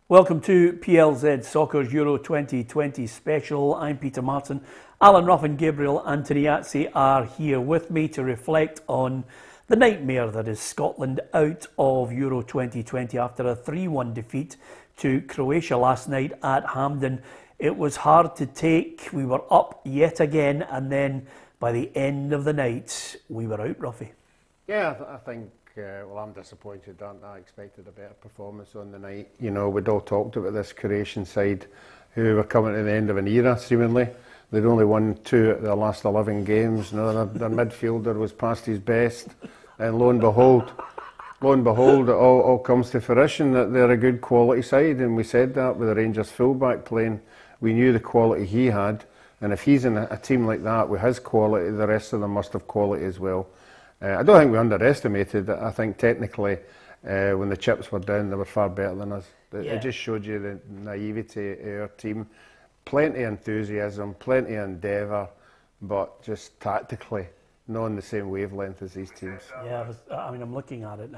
Welcome to PLZ Soccer's Euro 2020 special. I'm Peter Martin. Alan Roughie and Gabriel Antoniazzi are here with me to reflect on the nightmare that is Scotland out of Euro 2020 after a 3-1 defeat to Croatia last night at Hampden. It was hard to take. We were up yet again, and then by the end of the night, we were out, Roughie. Yeah, I think, well, I'm disappointed, aren't I? expected a better performance on the night. You know, we'd all talked about this Croatian side who were coming to the end of an era, seemingly. They'd only won 2 of their last 11 games. You know, their midfielder was past his best. And lo and behold, it all comes to fruition that they're a good quality side. And we said that with the Rangers fullback playing. We knew the quality he had. And if he's in a team like that with his quality, the rest of them must have quality as well. I don't think we underestimated it. I think technically, when the chips were down, they were far better than us. It just showed you the naivety of our team. Plenty of enthusiasm, plenty of endeavour, but just tactically not on the same wavelength as these teams. Yeah, I'm looking at it.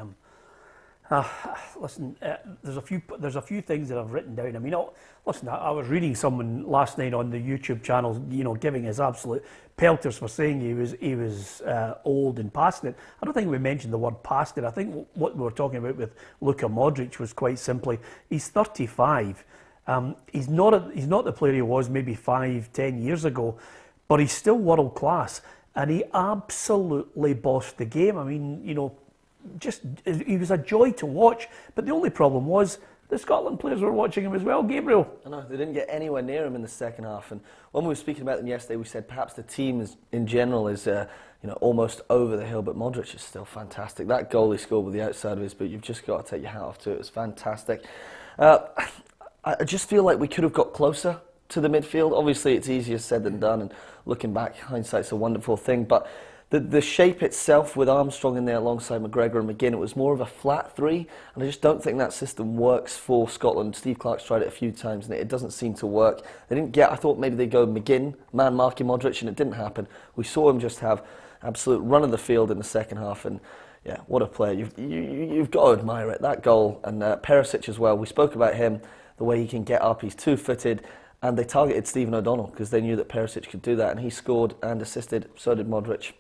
Listen, there's a few things that I've written down. I mean, listen, I was reading someone last night on the YouTube channel, you know, giving his absolute pelters for saying he was old and past it. I don't think we mentioned the word past it. I think what we were talking about with Luka Modric was quite simply, he's 35. He's not the player he was maybe 5-10 years ago, but he's still world class, and he absolutely bossed the game. I mean, you know, he was a joy to watch, but the only problem was the Scotland players were watching him as well, Gabriel. I know, they didn't get anywhere near him in the second half, and when we were speaking about them yesterday, we said perhaps the team in general is almost over the hill, but Modric is still fantastic. That goal he scored with the outside of his boot, you've just got to take your hat off to it. It was fantastic. I just feel like we could have got closer to the midfield. Obviously, it's easier said than done, and looking back, hindsight's a wonderful thing, but the shape itself with Armstrong in there alongside McGregor and McGinn, it was more of a flat 3, and I just don't think that system works for Scotland. Steve Clarke's tried it a few times and it doesn't seem to work. I thought maybe they'd go McGinn, man marking Modric, and it didn't happen. We saw him just have absolute run of the field in the second half, and yeah, what a player. You've got to admire it, that goal, and Perisic as well. We spoke about him, the way he can get up, he's two-footed. And they targeted Stephen O'Donnell because they knew that Perisic could do that, and he scored and assisted. So did Modric.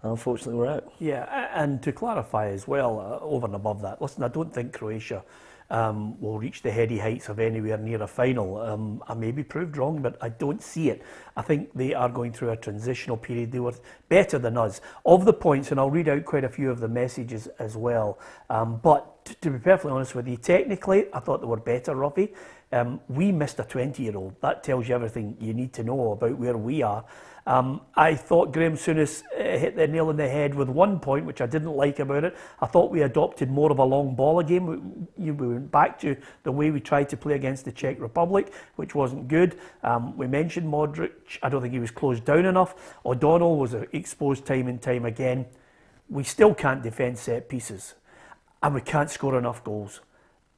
Unfortunately, we're out. Yeah, and to clarify as well, over and above that, listen, I don't think Croatia will reach the heady heights of anywhere near a final. I may be proved wrong, but I don't see it. I think they are going through a transitional period. They were better than us. Of the points, and I'll read out quite a few of the messages as well, but to be perfectly honest with you, technically, I thought they were better, Roughie. We missed a 20-year-old. That tells you everything you need to know about where we are. I thought Graham Souness hit the nail on the head with one point, which I didn't like about it. I thought we adopted more of a long ball game. We went back to the way we tried to play against the Czech Republic, which wasn't good. We mentioned Modric. I don't think he was closed down enough. O'Donnell was exposed time and time again. We still can't defend set pieces, and we can't score enough goals.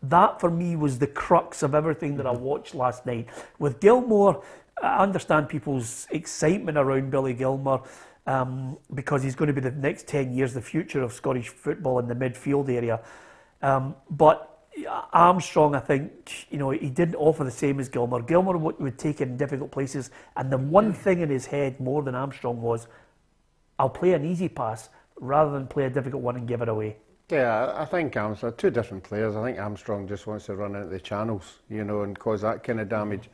That, for me, was the crux of everything that I watched last night. With Gilmour, I understand people's excitement around Billy Gilmour because he's going to be the next 10 years the future of Scottish football in the midfield area. But Armstrong, I think, you know, he didn't offer the same as Gilmour. Gilmour would take it in difficult places, and the one thing in his head more than Armstrong was, I'll play an easy pass rather than play a difficult one and give it away. Yeah, I think Armstrong, 2 different players. I think Armstrong just wants to run into the channels, you know, and cause that kind of damage.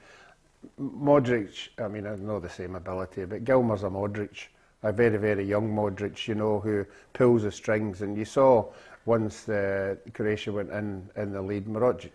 Modric, I mean, I know the same ability, but Gilmour's a Modric, a very, very young Modric, you know, who pulls the strings. And you saw once Croatia went in the lead, Modric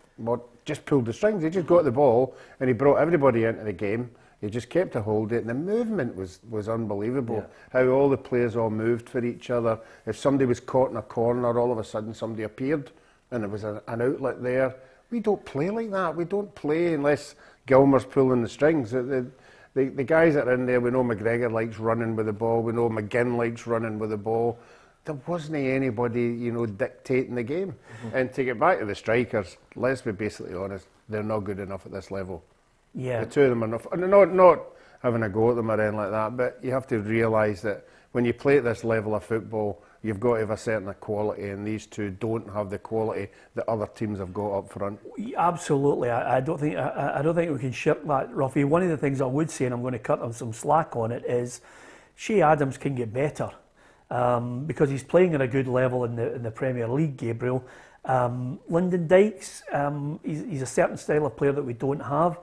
just pulled the strings. He just got the ball and he brought everybody into the game. He just kept a hold of it, and the movement was unbelievable. Yeah. How all the players all moved for each other. If somebody was caught in a corner, all of a sudden somebody appeared and there was an outlet there. We don't play like that. We don't play unless Gilmour's pulling the strings. The guys that are in there, we know McGregor likes running with the ball. We know McGinn likes running with the ball. There wasn't anybody, you know, dictating the game. And to get back to the strikers, let's be basically honest, they're not good enough at this level. Yeah. The 2 of them are not. Not having a go at them or anything like that, but you have to realise that when you play at this level of football, you've got to have a certain quality, and these two don't have the quality that other teams have got up front. Absolutely, I don't think we can shirk that, Roughie. One of the things I would say, and I'm going to cut him some slack on it, is Shea Adams can get better because he's playing at a good level in the Premier League. Gabriel, Lyndon Dykes, he's a certain style of player that we don't have.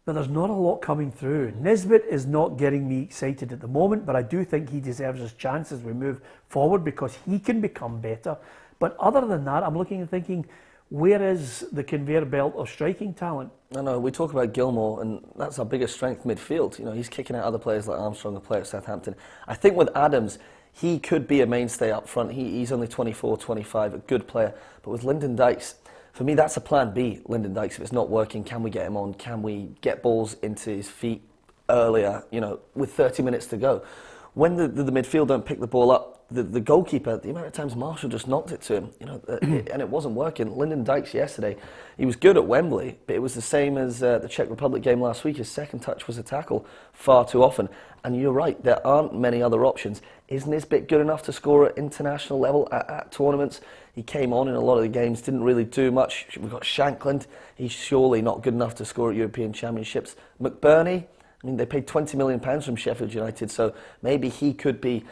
But there's not a lot coming through. Naismith is not getting me excited at the moment, but I do think he deserves his chance as we move forward because he can become better. But other than that, I'm looking and thinking, where is the conveyor belt of striking talent? I know, we talk about Gilmore, and that's our biggest strength, midfield. You know, he's kicking out other players like Armstrong, the player at Southampton. I think with Adams, he could be a mainstay up front. He's only 24, 25, a good player. But with Lyndon Dykes, for me, that's a plan B, Lyndon Dykes. If it's not working, can we get him on? Can we get balls into his feet earlier, you know, with 30 minutes to go? When the midfield don't pick the ball up, the goalkeeper, the amount of times Marshall just knocked it to him, you know, and it wasn't working. Lyndon Dykes yesterday, he was good at Wembley, but it was the same as the Czech Republic game last week. His second touch was a tackle far too often. And you're right, there aren't many other options. Is Nisbet good enough to score at international level at tournaments? He came on in a lot of the games, didn't really do much. We've got Shankland. He's surely not good enough to score at European Championships. McBurney, I mean, they paid £20 million from Sheffield United, so maybe he could be,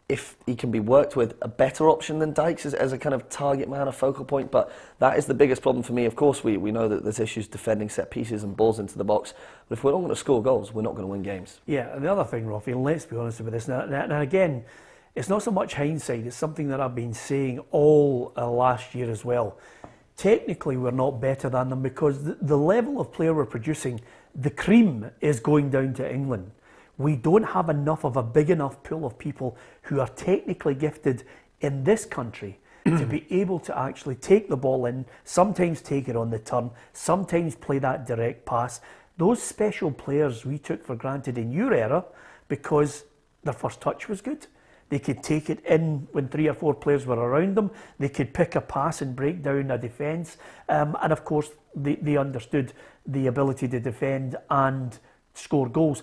if he can be worked with, a better option than Dykes as a kind of target man, a focal point. But that is the biggest problem for me. Of course, we know that there's issues defending set pieces and balls into the box, but if we're not going to score goals, we're not going to win games. Yeah, and the other thing, Roughie, and let's be honest with this, now again, it's not so much hindsight, it's something that I've been saying all last year as well. Technically, we're not better than them because the level of player we're producing, the cream is going down to England. We don't have enough of a big enough pool of people who are technically gifted in this country to be able to actually take the ball in, sometimes take it on the turn, sometimes play that direct pass. Those special players we took for granted in your era because their first touch was good. They could take it in when 3 or 4 players were around them. They could pick a pass and break down a defence. And of course, they understood the ability to defend and score goals.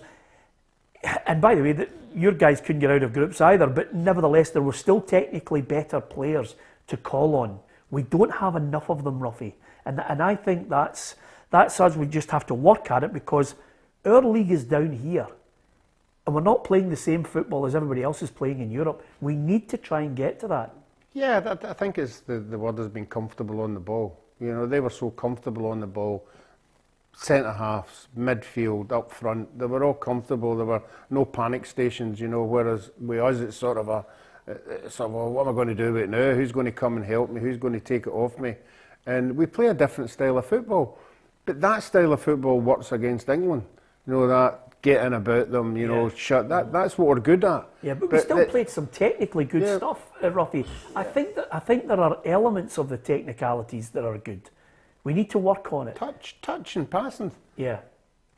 And by the way, your guys couldn't get out of groups either, but nevertheless, there were still technically better players to call on. We don't have enough of them, Roughie. And I think that's us. We just have to work at it because our league is down here. And we're not playing the same football as everybody else is playing in Europe. We need to try and get to that. Yeah, I think it's the word has been comfortable on the ball. You know, they were so comfortable on the ball. Centre halves, midfield, up front, they were all comfortable. There were no panic stations, you know, whereas with us it's sort of what am I going to do with it now? Who's going to come and help me? Who's going to take it off me? And we play a different style of football. But that style of football works against England. You know, that getting about them, you know, that's what we're good at. Yeah, but we still played some technically good stuff, Roughie. I think there are elements of the technicalities that are good. We need to work on it. Touch and passing. Yeah.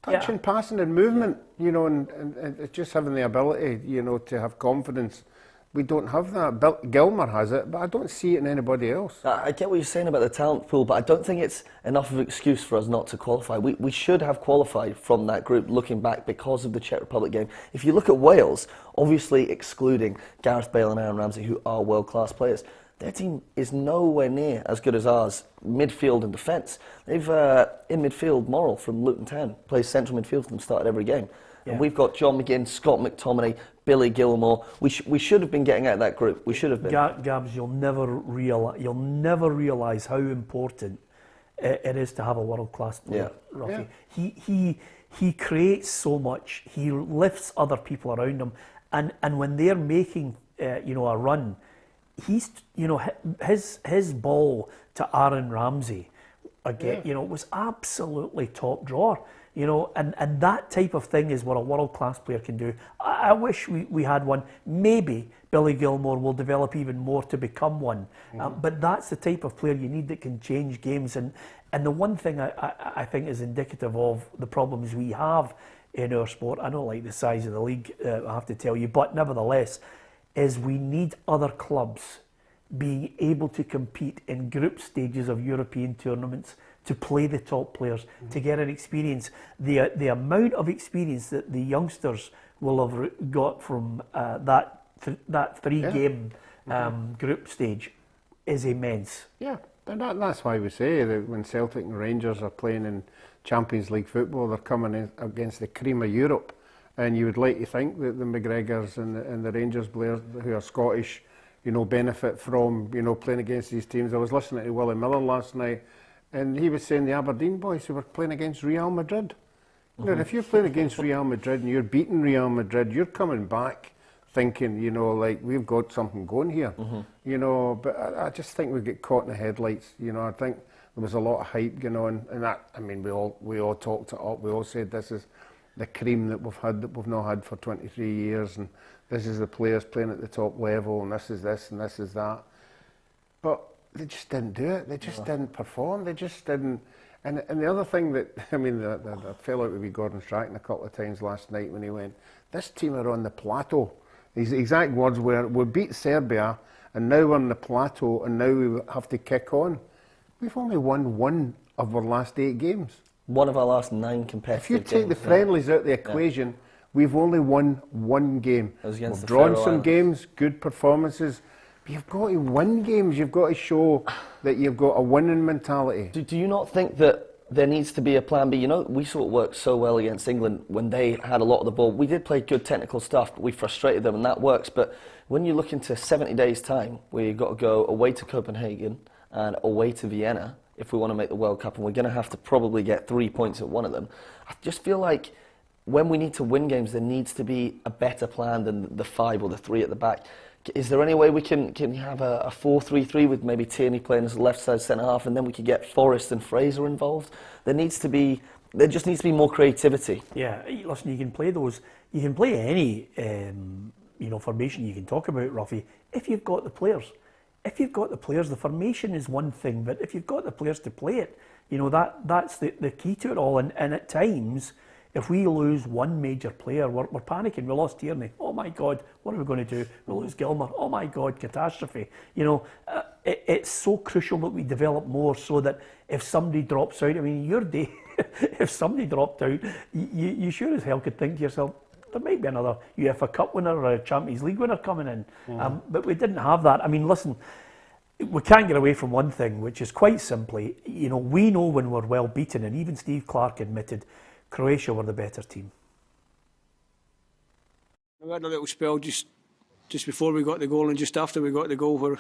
Touch and passing and movement, you know, and just having the ability, you know, to have confidence. We don't have that. Gilmer has it, but I don't see it in anybody else. I get what you're saying about the talent pool, but I don't think it's enough of an excuse for us not to qualify. We should have qualified from that group looking back because of the Czech Republic game. If you look at Wales, obviously excluding Gareth Bale and Aaron Ramsey, who are world-class players, their team is nowhere near as good as ours, midfield and defence. They've, in midfield, Morrell from Luton Town plays central midfield for them, started every game. Yeah. And we've got John McGinn, Scott McTominay, Billy Gilmore. We should have been getting out of that group. We should have been. Gabs, you'll never realise how important it is to have a world-class player, Roughie. Yeah. He creates so much. He lifts other people around him. And when they're making a run, he's, his ball to Aaron Ramsey again, was absolutely top drawer. And that type of thing is what a world-class player can do. I wish we had one. Maybe Billy Gilmore will develop even more to become one. But that's the type of player you need that can change games. And the one thing I think is indicative of the problems we have in our sport, I don't like the size of the league, I have to tell you, but nevertheless, is we need other clubs being able to compete in group stages of European tournaments, to play the top players, to get an experience. The amount of experience that the youngsters will have got from that 3-game group stage is immense. Yeah, and that's why we say that when Celtic and Rangers are playing in Champions League football, they're coming in against the cream of Europe. And you would like to think that the McGregors and the Rangers players who are Scottish, benefit from, playing against these teams. I was listening to Willie Miller last night, and he was saying the Aberdeen boys who were playing against Real Madrid. If you're playing against Real Madrid and you're beating Real Madrid, you're coming back thinking, like we've got something going here. But I just think we get caught in the headlights. I think there was a lot of hype going on, and that, we all talked it up. We all said this is the cream that we've not had for 23 years, and this is the players playing at the top level, and this is this and this is that. But they just didn't do it. They just didn't perform. They just didn't. And the other thing that, I fell out with Gordon Strachan a couple of times last night when he went, this team are on the plateau. His exact words were, we beat Serbia, and now we're on the plateau, and now we have to kick on. We've only won one of our last 8 games. One of our last 9 competitive If you take games, the friendlies out of the equation, we've only won 1 game. We've drawn some games, good performances. But you've got to win games. You've got to show that you've got a winning mentality. Do you not think that there needs to be a plan B? We saw it work so well against England when they had a lot of the ball. We did play good technical stuff, but we frustrated them, and that works. But when you look into 70 days' time, where you've got to go away to Copenhagen and away to Vienna, if we want to make the World Cup, and we're going to have to probably get 3 points at one of them, I just feel like when we need to win games, there needs to be a better plan than the 5 or the 3 at the back. Is there any way we can have a 4-3-3 with maybe Tierney playing as a left side centre half, and then we could get Forrest and Fraser involved? There just needs to be more creativity. Yeah, listen, you can play those. You can play any formation you can talk about, Roughie, if you've got the players. If you've got the players, the formation is one thing, but if you've got the players to play it, that's the key to it all. And at times, if we lose one major player, we're panicking. We lost Tierney. Oh my God, what are we going to do? We lose Gilmer. Oh my God, catastrophe. It's so crucial that we develop more so that if somebody drops out, your day, if somebody dropped out, you sure as hell could think to yourself, there might be another UEFA Cup winner or a Champions League winner coming in. But we didn't have that. Listen, we can't get away from one thing, which is quite simply, we know when we're well beaten, and even Steve Clarke admitted Croatia were the better team. We had a little spell just before we got the goal and just after we got the goal where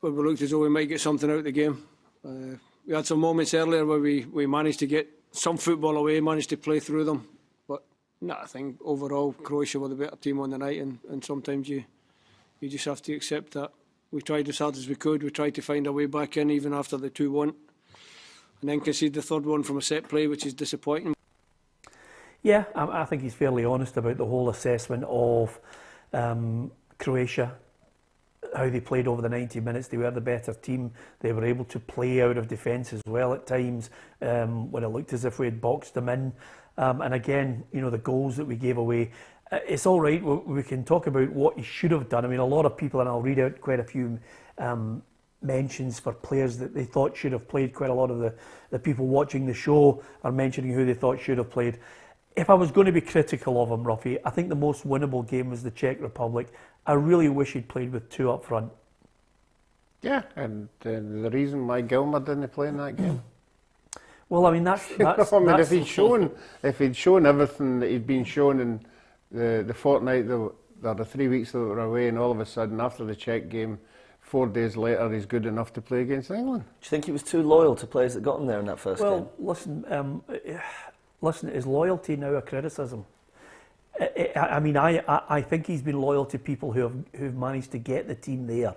we looked as though we might get something out of the game. We had some moments earlier where we managed to get some football away, managed to play through them. But I think overall Croatia were the better team on the night, and sometimes you just have to accept that. We tried as hard as we could. We tried to find a way back in even after the 2-1. And then concede the third one from a set play, which is disappointing. Yeah, I think he's fairly honest about the whole assessment of Croatia, how they played over the 90 minutes. They were the better team. They were able to play out of defence as well at times when it looked as if we had boxed them in. And again, the goals that we gave away, it's all right. We can talk about what he should have done. A lot of people, and I'll read out quite a few mentions for players that they thought should have played. Quite a lot of the people watching the show are mentioning who they thought should have played. If I was going to be critical of him, Roughie, I think the most winnable game was the Czech Republic. I really wish he'd played with 2 up front. Yeah, and the reason why Gilmer didn't play in that game. Well, that's if he'd shown everything that he'd been shown in the fortnight, the 3 weeks that we were away, and all of a sudden after the Czech game, 4 days later, he's good enough to play against England. Do you think he was too loyal to players that got him there in that first game? Well, listen, is loyalty now a criticism? I think he's been loyal to people who've managed to get the team there.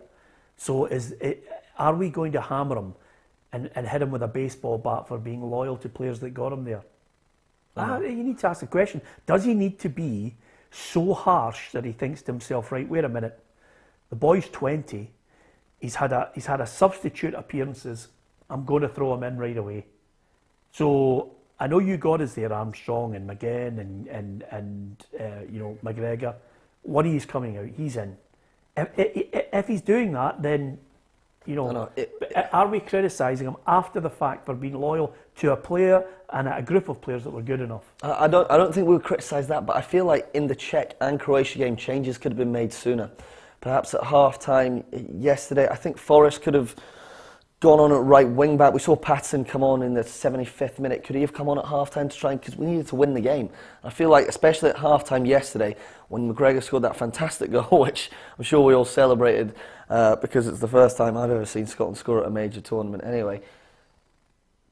So are we going to hammer him and hit him with a baseball bat for being loyal to players that got him there? You need to ask the question, does he need to be so harsh that he thinks to himself, right, wait a minute, the boy's 20, he's had a substitute appearances, I'm going to throw him in right away. So I know you got us there, Armstrong and McGinn and McGregor. One of you's coming out, he's in. If he's doing that, then You know, are we criticising him after the fact for being loyal to a player and a group of players that were good enough? I don't think we would criticise that, but I feel like in the Czech and Croatia game, changes could have been made sooner. Perhaps at half-time yesterday, I think Forrest could have gone on at right wing-back. We saw Patterson come on in the 75th minute. Could he have come on at half-time to try, because we needed to win the game. I feel like, especially at half-time yesterday, when McGregor scored that fantastic goal, which I'm sure we all celebrated, because it's the first time I've ever seen Scotland score at a major tournament anyway.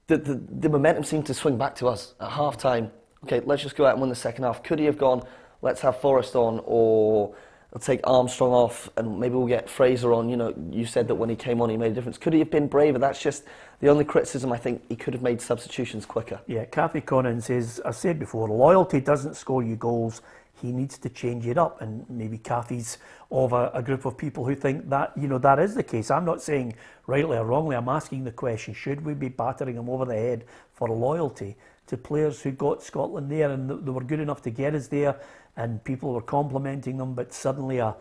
The momentum seemed to swing back to us at half-time. Okay, let's just go out and win the second half. Could he have gone, let's have Forrest on, or I'll take Armstrong off and maybe we'll get Fraser on? You know, you said that when he came on he made a difference. Could he have been braver? That's just the only criticism. I think he could have made substitutions quicker. Yeah, Kathy Connan says, I said before, loyalty doesn't score you goals. He needs to change it up, and maybe Kathy's of a group of people who think that, you know, that is the case. I'm not saying rightly or wrongly. I'm asking the question, should we be battering him over the head for loyalty to players who got Scotland there and they were good enough to get us there, and people were complimenting them, but suddenly a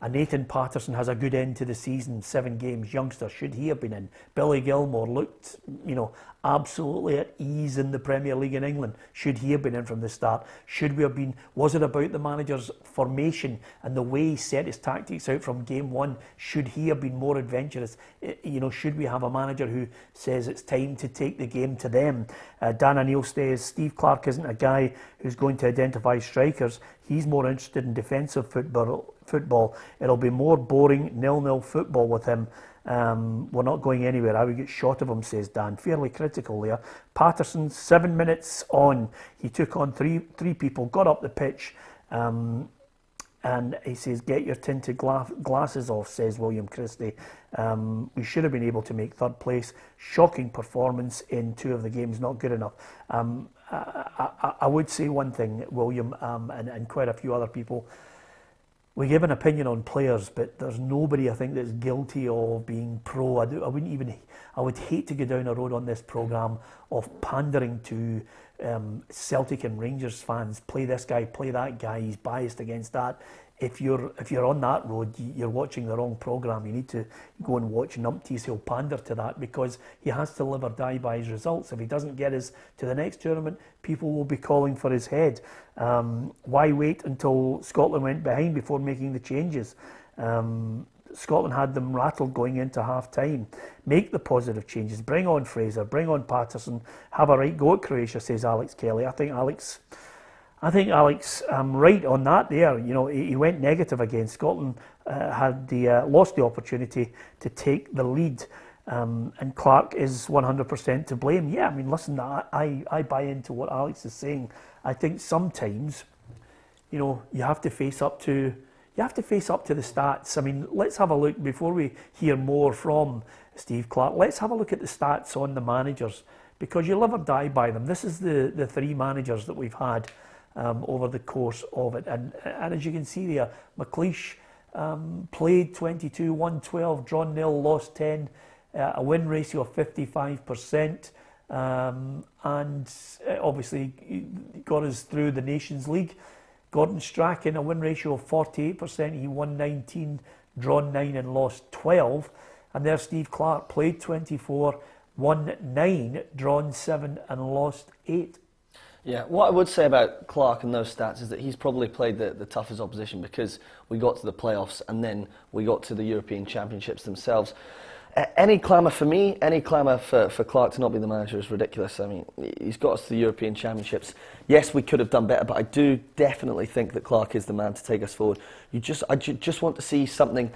Nathan Patterson has a good end to the season, 7 games, youngster, should he have been in? Billy Gilmore looked, you know, absolutely at ease in the Premier League in England. Should he have been in from the start? Should we have been? Was it about the manager's formation and the way he set his tactics out from game one? Should he have been more adventurous? You know, should we have a manager who says it's time to take the game to them? Dan O'Neill says Steve Clarke isn't a guy who's going to identify strikers. He's more interested in defensive football. It'll be more boring 0-0 football with him. We're not going anywhere. I would get shot of him, says Dan. Fairly critical there. Patterson, 7 minutes on, he took on three people, got up the pitch, and he says, get your tinted glasses off, says William Christie. We should have been able to make third place. Shocking performance in 2 of the games, not good enough. I would say one thing, William, and quite a few other people. We give an opinion on players, but there's nobody, I think, that's guilty of being pro. I would hate to go down a road on this programme of pandering to Celtic and Rangers fans. Play this guy, play that guy, he's biased against that. If you're on that road, you're watching the wrong programme. You need to go and watch Numpties who'll pander to that, because he has to live or die by his results. If he doesn't get us to the next tournament, people will be calling for his head. Why wait until Scotland went behind before making the changes? Scotland had them rattled going into half-time. Make the positive changes. Bring on Fraser, bring on Patterson, have a right go at Croatia, says Alex Kelly. I think Alex right on that there. You know, he went negative against Scotland, lost the opportunity to take the lead, and Clarke is 100% to blame. Yeah, I mean, listen, I buy into what Alex is saying. I think sometimes, you know, you have to face up to the stats. I mean, let's have a look before we hear more from Steve Clarke. Let's have a look at the stats on the managers, because you live or die by them. This is the 3 managers that we've had over the course of it, and as you can see there, McLeish played 22, won 12, drawn 0, lost 10, a win ratio of 55%, and obviously got us through the Nations League. Gordon Strachan, a win ratio of 48%, he won 19, drawn 9 and lost 12, and there's Steve Clarke, played 24, won 9, drawn 7 and lost 8. Yeah, what I would say about Clarke and those stats is that he's probably played the toughest opposition, because we got to the playoffs and then we got to the European Championships themselves. Any clamour for me, any clamour for Clarke to not be the manager is ridiculous. I mean, he's got us to the European Championships. Yes, we could have done better, but I do definitely think that Clarke is the man to take us forward. I just want to see something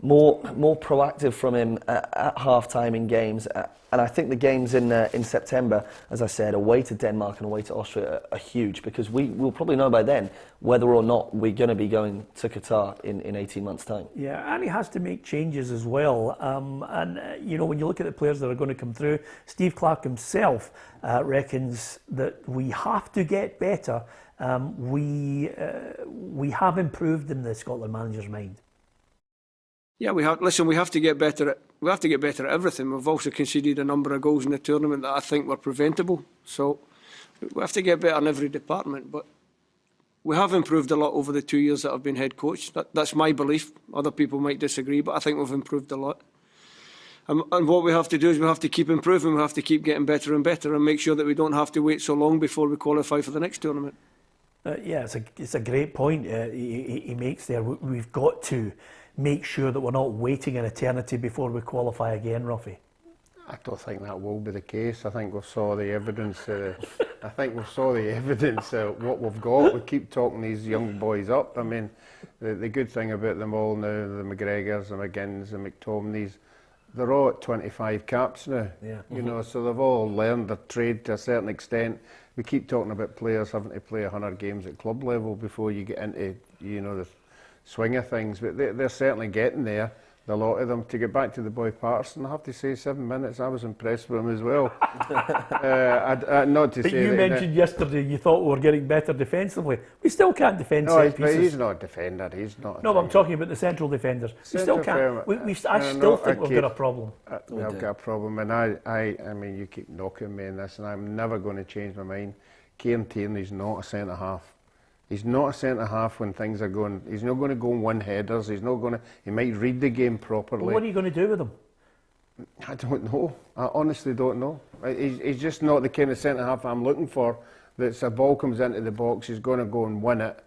more proactive from him at half-time in games. And I think the games in September, as I said, away to Denmark and away to Austria are huge, because we'll probably know by then whether or not we're going to be going to Qatar in 18 months' time. Yeah, and he has to make changes as well. You know, when you look at the players that are going to come through, Steve Clarke himself reckons that we have to get better. We have improved in the Scotland manager's mind. Yeah, we have. Listen, we have to get better. We have to get better at everything. We've also conceded a number of goals in the tournament that I think were preventable. So we have to get better in every department. But we have improved a lot over the 2 years that I've been head coach. That's my belief. Other people might disagree, but I think we've improved a lot. And what we have to do is we have to keep improving, we have to keep getting better and better and make sure that we don't have to wait so long before we qualify for the next tournament. Yeah, it's a great point he makes there. We've got to make sure that we're not waiting an eternity before we qualify again, Roughie. I don't think that will be the case. I think we saw the evidence. I think we saw the evidence what we've got. We keep talking these young boys up. I mean, the good thing about them all now, the McGregors, the McGinns, the McTominays, they're all at 25 caps now. Yeah. You know, so they've all learned their trade to a certain extent. We keep talking about players having to play 100 games at club level before you get into, you know, the swing of things, but they're certainly getting there. A lot of them. To get back to the boy Patterson, I have to say 7 minutes. I was impressed with him as well. Not to but say you that mentioned yesterday you thought we were getting better defensively. We still can't defend set pieces. He's not a defender. He's not. No, but I'm talking about the central defenders. We still can't. I still think we've got a problem. We've got a problem, and I mean, you keep knocking me in this, and I'm never going to change my mind. Kieran Tierney's not a centre half. He's not a centre half when things are going. He's not going to go and win headers. He's not going to. He might read the game properly. Well, what are you going to do with him? I don't know. I honestly don't know. He's just not the kind of centre half I'm looking for. That's a ball comes into the box, he's going to go and win it.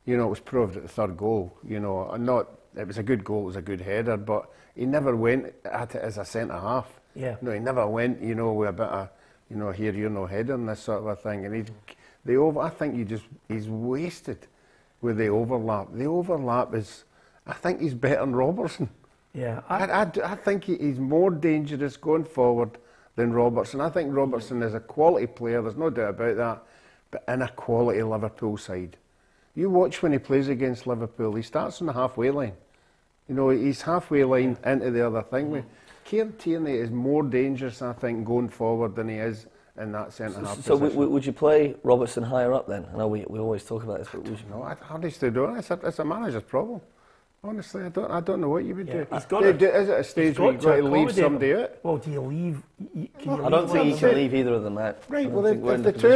You know, it was proved at the third goal. You know, it was a good goal. It was a good header, but he never went at it as a centre half. Yeah. No, he never went. You know, with a bit of, you know, here you're no head and this sort of a thing. And I think he's wasted with the overlap. The overlap is, I think he's better than Robertson. Yeah, I think he's more dangerous going forward than Robertson. I think Robertson is a quality player, there's no doubt about that, but in a quality Liverpool side. You watch when he plays against Liverpool, he starts on the halfway line. You know, he's halfway line into the other thing. Kieran Tierney is more dangerous, I think, going forward than he is in that centre-half So position. would you play Robertson higher up then? I know we always talk about this, but would you? No, I honestly don't. It's a manager's problem. Honestly, I don't know what you would do. He's got Is it a stage where you've got to leave somebody out? Well, do you leave? I don't think you can leave either of them out. Right. Well, if the two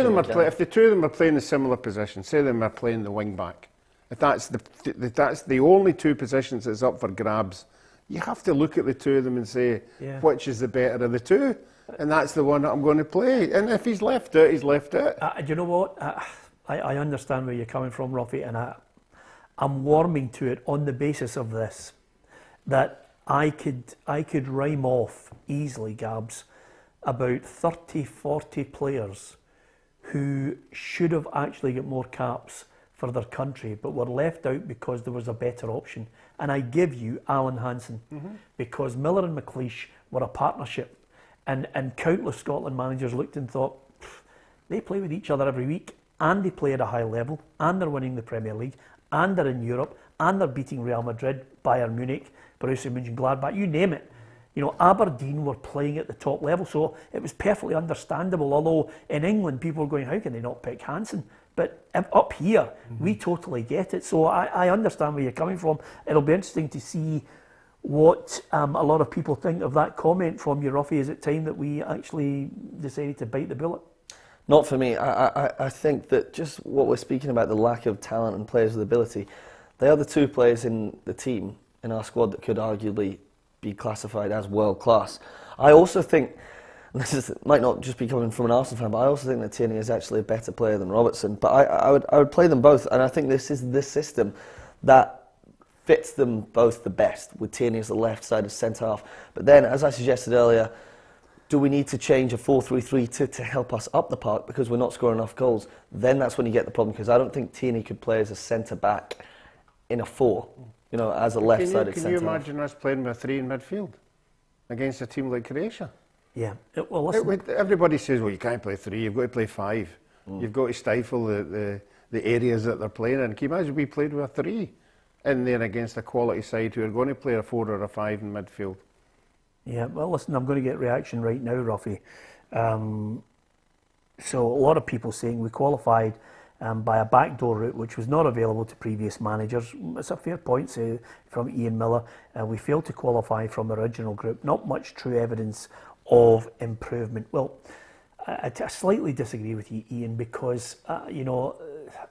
of them are playing a similar position, say them are playing the wing back, if that's the only two positions that's up for grabs, you have to look at the two of them and say which is the better of the two. And that's the one that I'm going to play. And if he's left out, he's left out. Do you know what? I understand where you're coming from, Roughie, and I'm warming to it on the basis of this, that I could rhyme off easily, Gabs, about 30, 40 players who should have actually got more caps for their country, but were left out because there was a better option. And I give you Alan Hansen, because Miller and McLeish were a partnership. And countless Scotland managers looked and thought, they play with each other every week, and they play at a high level, and they're winning the Premier League, and they're in Europe, and they're beating Real Madrid, Bayern Munich, Borussia Mönchengladbach, you name it. You know, Aberdeen were playing at the top level, so it was perfectly understandable, although in England people were going, how can they not pick Hansen? But up here, we totally get it. So I understand where you're coming from. It'll be interesting to see what a lot of people think of that comment from you, Roughie. Is it time that we actually decided to bite the bullet? Not for me. I think that just what we're speaking about, the lack of talent and players with ability, they are the two players in the team, in our squad, that could arguably be classified as world class. I also think, this might not just be coming from an Arsenal fan, but I also think that Tierney is actually a better player than Robertson. But I would play them both, and I think this is the system that fits them both the best, with Tierney as the left side of centre-half. But then, as I suggested earlier, do we need to change a 4-3-3 to help us up the park because we're not scoring enough goals? Then that's when you get the problem, because I don't think Tierney could play as a centre-back in a 4, you know, as a left-sided centre-half. Can you imagine us playing with 3 in midfield against a team like Croatia? Yeah. Well, listen. Everybody says, well, you can't play 3, you've got to play 5. You've got to stifle the areas that they're playing in. Can you imagine we played with a 3 in there against a quality side who are going to play a 4 or a 5 in midfield? Yeah, well, listen, I'm going to get reaction right now, Roughie. So a lot of people saying we qualified by a backdoor route, which was not available to previous managers. It's a fair point from Ian Miller. We failed to qualify from the original group. Not much true evidence of improvement. Well, I slightly disagree with you, Ian, because you know,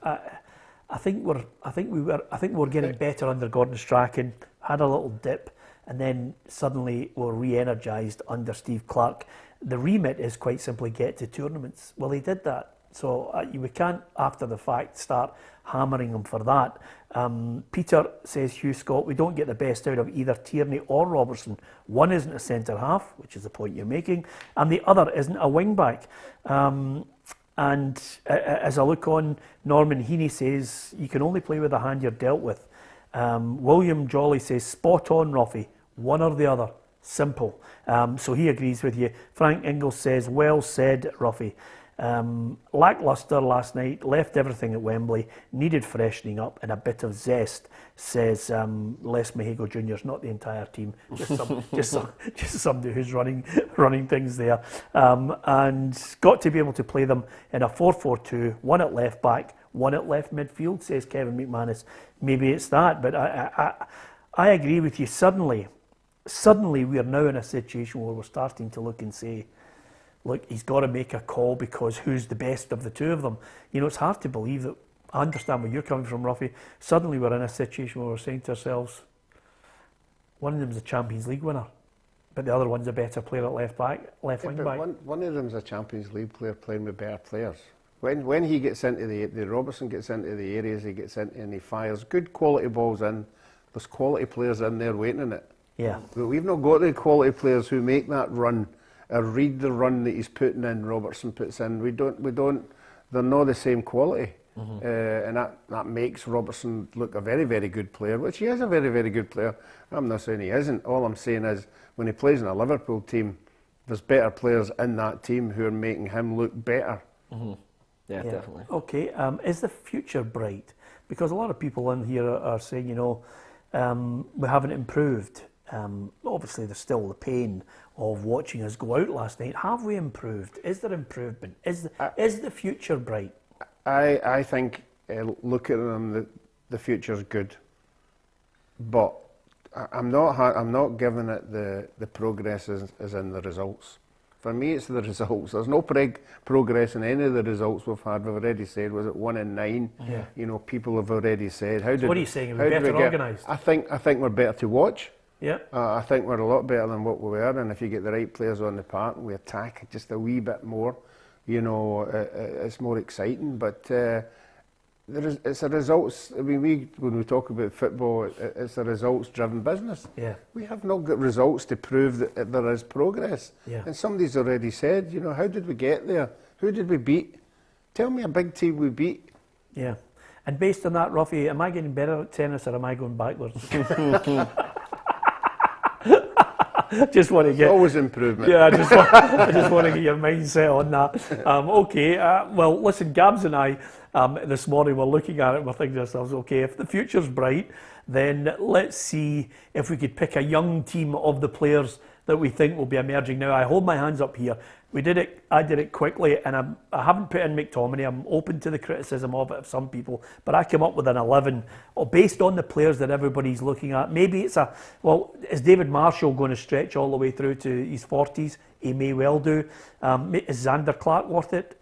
I think we're getting better under Gordon Strachan. Had a little dip. and then suddenly we're re-energised under Steve Clarke. The remit is quite simply get to tournaments. Well, he did that. So we can't, after the fact, start hammering him for that. Peter says, Hugh Scott, we don't get the best out of either Tierney or Robertson. One isn't a centre-half, which is the point you're making, and the other isn't a wing-back. And as I look on, Norman Heaney says, you can only play with the hand you're dealt with. William Jolly says, spot on, Roughie, one or the other. Simple. So he agrees with you. Frank Ingalls says, well said, Roughie. Lacklustre last night, left everything at Wembley, needed freshening up and a bit of zest, says Les Mejigo Jr.'s, not the entire team, just somebody who's running things there. And got to be able to play them in a 4-4-2, one at left back, one at left midfield, says Kevin McManus. Maybe it's that, but I agree with you. Suddenly we are now in a situation where we're starting to look and say, look, he's got to make a call because who's the best of the two of them? You know, it's hard to believe that. I understand where you're coming from, Roughie. Suddenly we're in a situation where we're saying to ourselves, one of them's a Champions League winner, but the other one's a better player at left wing back. One of them's a Champions League player playing with better players. When he gets into the Robertson gets into the areas he gets into and he fires good quality balls in, there's quality players in there waiting in it. Yeah. But we've not got the quality players who make that run or read the run that he's putting in, Robertson puts in. We don't, they're not the same quality. And that makes Robertson look a very, very good player, which he is a very, very good player. I'm not saying he isn't. All I'm saying is when he plays in a Liverpool team, there's better players in that team who are making him look better. Yeah, definitely. Okay, is the future bright? Because a lot of people in here are saying, you know, we haven't improved. Obviously, there's still the pain of watching us go out last night. Have we improved? Is there improvement? Is the future bright? I think, look at them, the future's good, but I'm not giving it the progress as in the results. For me, it's the results. There's no progress in any of the results we've had. We've already said, was it 1 in 9? Yeah. You know, people have already said. What are you saying? We're better organised? I think we're better to watch. Yeah. I think we're a lot better than what we were, and if you get the right players on the park and we attack just a wee bit more, you know, it's more exciting. But it's a results. I mean, when we talk about football, it's a results-driven business. Yeah. We have not got results to prove that there is progress. Yeah. And somebody's already said, you know, how did we get there? Who did we beat? Tell me a big team we beat. Yeah. And based on that, Roughie, am I getting better at tennis or am I going backwards? Just want to get always improvement. Yeah, I just want to get your mindset on that. Okay, well, listen, Gabs and I this morning we're looking at it and we're thinking to ourselves, okay, if the future's bright, then let's see if we could pick a young team of the players that we think will be emerging. Now, I hold my hands up here. I did it quickly, and I haven't put in McTominay. I'm open to the criticism of it of some people, but I came up with an 11 based on the players that everybody's looking at. Maybe it's is David Marshall going to stretch all the way through to his 40s? He may well do. Is Xander Clark worth it?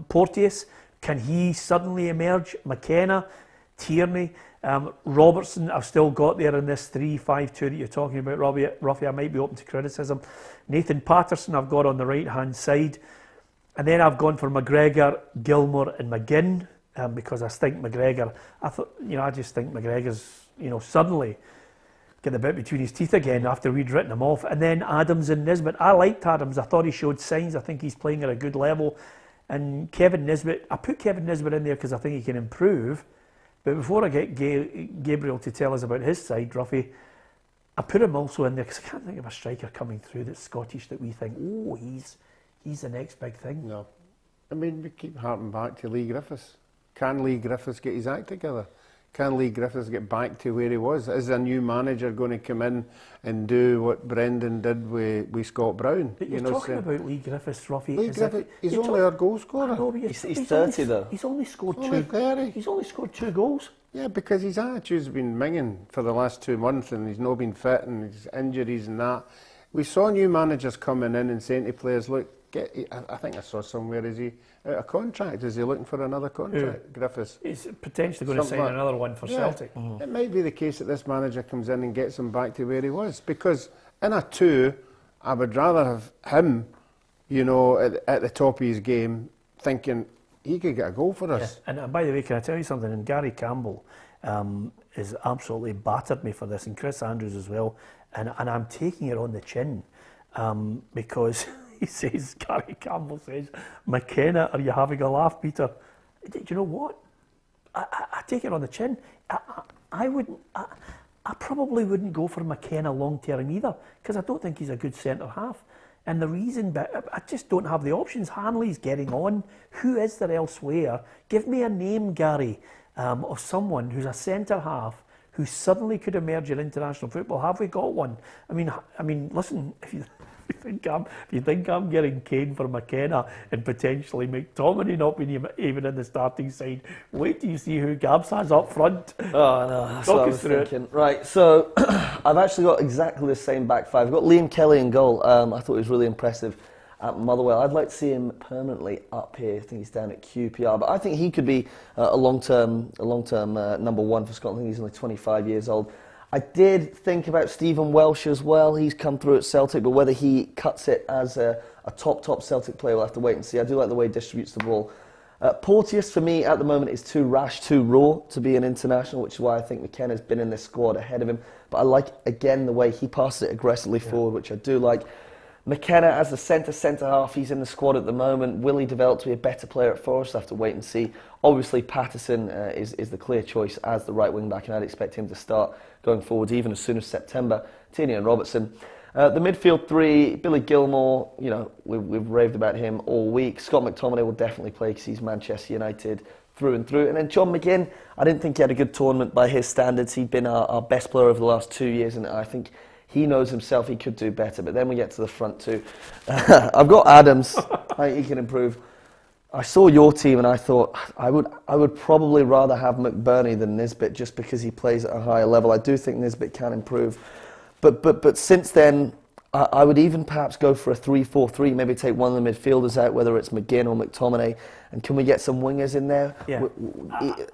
Porteous, can he suddenly emerge? McKenna, Tierney, Robertson, I've still got there in this 3-5-2 that you're talking about, Roughie. I might be open to criticism. Nathan Patterson I've got on the right-hand side. And then I've gone for McGregor, Gilmore and McGinn because I think McGregor, I just think McGregor's, suddenly get the bit between his teeth again after we'd written him off. And then Adams and Naismith. I liked Adams. I thought he showed signs. I think he's playing at a good level. And Kevin Naismith, I put Kevin Naismith in there because I think he can improve. But before I get Gabriel to tell us about his side, Roughie, I put him also in there because I can't think of a striker coming through that's Scottish that we think, oh, he's the next big thing. No. I mean, we keep harping back to Lee Griffiths. Can Lee Griffiths get his act together? Can Lee Griffiths get back to where he was? Is a new manager going to come in and do what Brendan did with Scott Brown? But you're talking about Lee Griffiths, Roughie. Lee Griffiths, he's only our goal scorer. No, he's 30 though. He's only scored He's only scored 2 goals. Yeah, because his attitude's been minging for the last 2 months and he's not been fit and his injuries and that. We saw new managers coming in and saying to players, look, I think I saw somewhere, is he out of contract? Is he looking for another contract, Griffiths? He's potentially going to sign another one for Celtic. It might be the case that this manager comes in and gets him back to where he was, because in a 2, I would rather have him, you know, at the top of his game, thinking he could get a goal for us. Yeah. And by the way, can I tell you something? And Gary Campbell has absolutely battered me for this, and Chris Andrews as well. And I'm taking it on the chin because he says, Gary Campbell says, McKenna, are you having a laugh, Peter? Do you know what? I take it on the chin. I probably wouldn't go for McKenna long term either, because I don't think he's a good centre half. And the reason, but I just don't have the options. Hanley's getting on. Who is there elsewhere? Give me a name, Gary, of someone who's a centre half who suddenly could emerge in international football. Have we got one? I mean, listen, if you think I'm getting Kane for McKenna and potentially McTominay not being even in the starting side, wait till you see who Gabs has up front. Oh, no, that's what I was thinking. Right, so I've actually got exactly the same back five. I've got Liam Kelly in goal. I thought he was really impressive at Motherwell. I'd like to see him permanently up here. I think he's down at QPR, but I think he could be a long-term number one for Scotland. I think he's only 25 years old. I did think about Stephen Welsh as well. He's come through at Celtic, but whether he cuts it as a top Celtic player, we'll have to wait and see. I do like the way he distributes the ball. Porteous, for me, at the moment, is too rash, too raw to be an international, which is why I think McKenna's been in this squad ahead of him. But I like, again, the way he passes it aggressively forward, which I do like. McKenna as the centre half, he's in the squad at the moment. Will he develop to be a better player at Forest? I'll have to wait and see. Obviously, Patterson is the clear choice as the right wing back, and I'd expect him to start going forward even as soon as September. Tierney and Robertson. The midfield three, Billy Gilmore, you know, we've raved about him all week. Scott McTominay will definitely play because he's Manchester United through and through. And then John McGinn, I didn't think he had a good tournament by his standards. He'd been our best player over the last 2 years, and I think he knows himself he could do better. But then we get to the front two. I've got Adams. I think he can improve. I saw your team and I thought I would probably rather have McBurney than Nisbet, just because he plays at a higher level. I do think Nisbet can improve. But since then, I would even perhaps go for a 3-4-3, maybe take one of the midfielders out, whether it's McGinn or McTominay. And can we get some wingers in there? Yeah.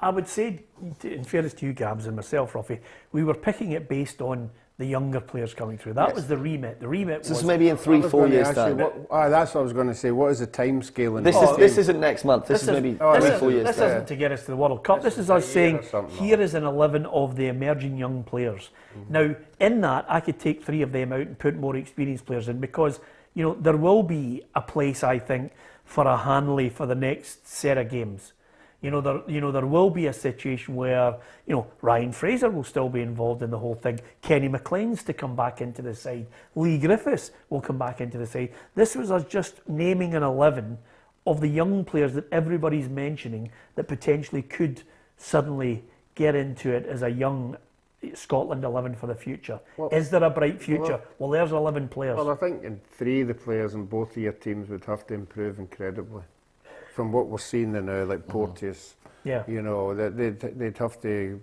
I would say, in fairness to you, Gabs, and myself, Roughie, we were picking it based on the younger players coming through. That was the remit. The remit was... This is maybe in 3-4 years' time. That's what I was going to say. What is the time scale? This isn't next month. This is maybe 3-4 years' time. This isn't to get us to the World Cup. This is us saying, here is an 11 of the emerging young players. Mm-hmm. Now, in that, I could take 3 of them out and put more experienced players in, because, you know, there will be a place, I think, for a Hanley for the next set of games. There will be a situation where, you know, Ryan Fraser will still be involved in the whole thing. Kenny McLean's to come back into the side. Lee Griffiths will come back into the side. This was us just naming an 11 of the young players that everybody's mentioning that potentially could suddenly get into it as a young Scotland 11 for the future. Well, is there a bright future? Well, there's 11 players. Well, I think in 3 of the players in both of your teams would have to improve incredibly. From what we're seeing now, like Porteous, you know, they'd have to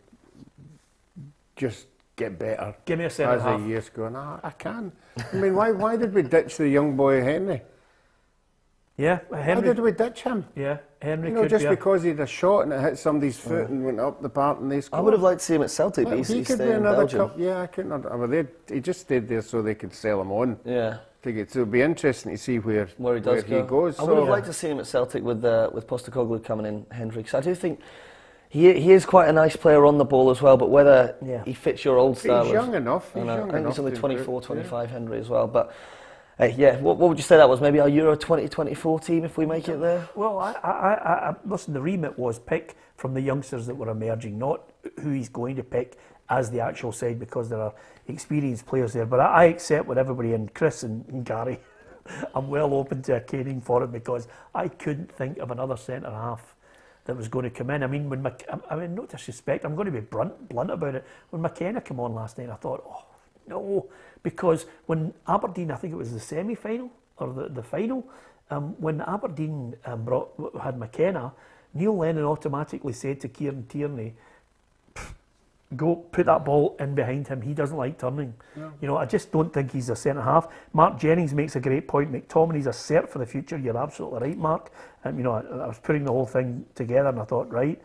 just get better. Give me a centre half. As the years go, I can. I mean, why did we ditch the young boy Henry? Yeah, Henry. Why did we ditch him? Yeah, Henry. You know, just because he had a shot and it hit somebody's foot and went up the park and they scored. I would have liked to see him at Celtic, but he could be another cup. Yeah, I couldn't. He just stayed there so they could sell him on. Yeah. So it'll be interesting to see where he goes. I would have liked to see him at Celtic with Postecoglou coming in, Henry, because I do think he is quite a nice player on the ball as well, but whether he fits your old style. He's young enough. I think he's only 24, 25, Henry as well. But what would you say that was? Maybe our Euro 2024 team if we make it there? Well, I listen, the remit was pick from the youngsters that were emerging, not who he's going to pick as the actual side, because there are experienced players there. But I accept what everybody, and Chris and Gary, I'm well open to a caning for it, because I couldn't think of another centre half that was going to come in. I mean, no disrespect, I'm going to be blunt about it. When McKenna came on last night, I thought, oh no, because when Aberdeen, I think it was the semi-final or the final, when Aberdeen had McKenna, Neil Lennon automatically said to Kieran Tierney, go put that ball in behind him. He doesn't like turning. No. You know, I just don't think he's a centre half. Mark Jennings makes a great point. McTominay's a cert for the future. You're absolutely right, Mark. You know, I was putting the whole thing together and I thought, right.